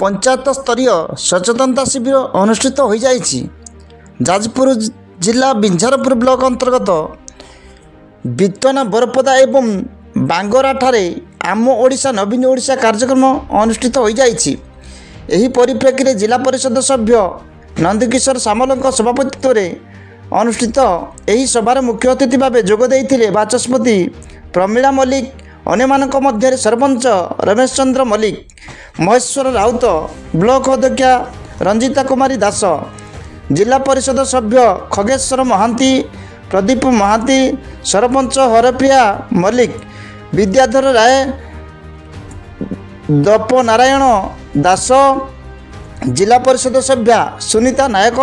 पंचायत स्तरीय सचेतनता शिविर अनुष्ठित हो जाइछि। जाजपुर जिला बिंझारपुर ब्लॉक अंतर्गत बितना बरपदा एवं बांगरा ठारे आम ओडिशा नवीन ओडिशा कार्यक्रम अनुष्ठित हो जाइछि। एही परिप्रेक्षी में जिला परिषद सभ्य नंदकिशोर सामल सभापतित्व में अनुष्ठित एही सभार मुख्य अतिथि भाव जोग देइथिले बाचस्पति प्रमीला मल्लिक, अन्य मध्य सरपंच रमेश चंद्र मल्लिक, महेश्वर राउत, ब्लॉक अध्यक्षा रंजिता कुमारी दास, जिला परिषद सभ्य खगेश्वर महांती, प्रदीप महांती, सरपंच हरप्रिया मल्लिक, विद्याधर राय, दप नारायण दास, जिला परिषद सभ्या सुनीता नायक,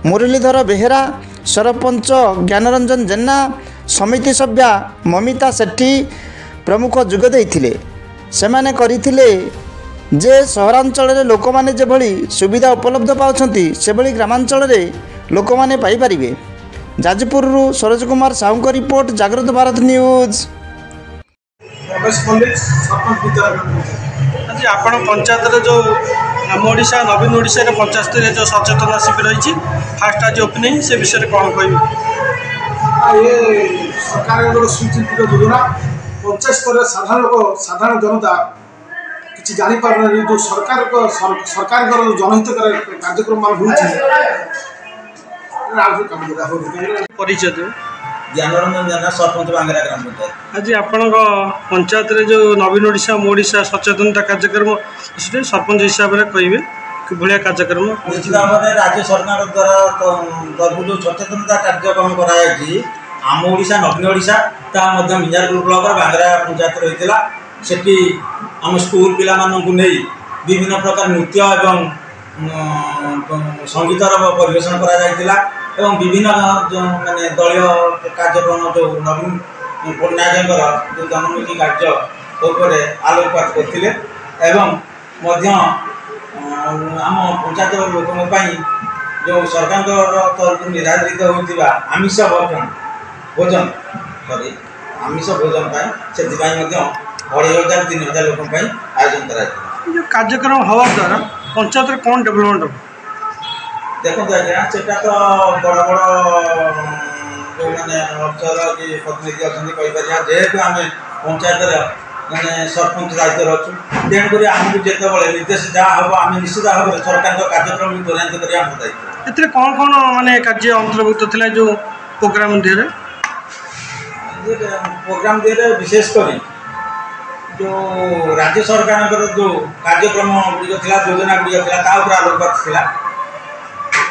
मुरलीधर बेहेरा, सरपंच ज्ञानरंजन जेना, समिति सभ्या ममिता सेठी प्रमुख जोग देइथिले। सेमाने करिथिले जे सहरांचल लोक मैंने जो सुविधा उपलब्ध पाउछंती से भली ग्रामांचल लोक मैंने पाई परिबे। जाजपुर सरोज कुमार साहू रिपोर्ट, जागृत भारत न्यूज। आज आपण पंचायत जो आम ओडिशा नवीन ओडिशा पंचायत स्तरीय जो सचेतना शिविर रही फास्ट आज ओपनिंग से विषय कौन कह सरकार सुचिंतित योजना पंचायत स्तर साधारण जनता किसी जापार जो सरकार जनहित कार्यक्रम परिचय ज्ञानरंजन जेना, सरपंच बांगरा ग्राम पंचायत। आज आपण पंचायत जो नवीन ओडिशा ओडिशा सचेतनता कार्यक्रम सरपंच हिसाब से कहे कि भाया कार्यक्रम निश्चित भाव में राज्य सरकार द्वारा तरफ जो सचेतनता कार्यक्रम कराई आम ओडिशा नवीन ओडिशा मिंजारपुर ब्लॉक बांगरा पंचायत रही सेठी आम स्कूल पिला नहीं विभिन्न प्रकार नृत्य एवं संगीतर परिवेशन करा एवं विभिन्न माने दलीय कार्यक्रम जो नवीन पट्टनायक जो जन्ममुखी कार्य आलोकपात करते आम पंचायत लोक जो सरकार तरफ निर्धारित होता आमिष भोजन सॉरी आमिष भोजन से 2,500-3,000 लोक आयोजन कर कार्यक्रम हवा द्वारा पंचायत कौन डेवलपमेंट हो देखो आज्ञा से तो बड़ बड़ जो मैंने अफसर कि प्रतिनिधि अच्छा जेहेतु आम पंचायत मैंने सरपंच दायित्व अच्छु तेणुक आमको जिते निर्देश जहाँ हम आम निश्चित भाव में सरकार कार्यक्रम त्वरान्वित कर दायित्व। ए कौन कौन माने कार्य अंतर्भुक्त था जो प्रोग्राम दिए प्रोग्राम दिए विशेषकर जो राज्य सरकार जो कार्यक्रम गुड़िक था योजना गुड़िक था आलोकपात था।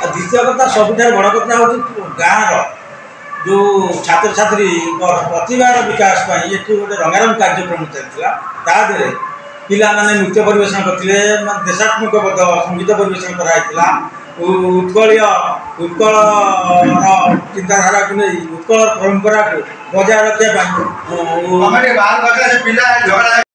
द्वितीय कथा सबुठ बड़ कथा हूँ गाँव जो छात्र छात्री प्रतिभार विकास ये गोटे रंगारंग कार्यक्रम चलता तादे पिला माने नृत्य परिवेशन करते देशात्मक संगीत परिवेशन कराइला उत्कल चिंताधारा को नहीं उत्कल परंपरा को बजाय रखा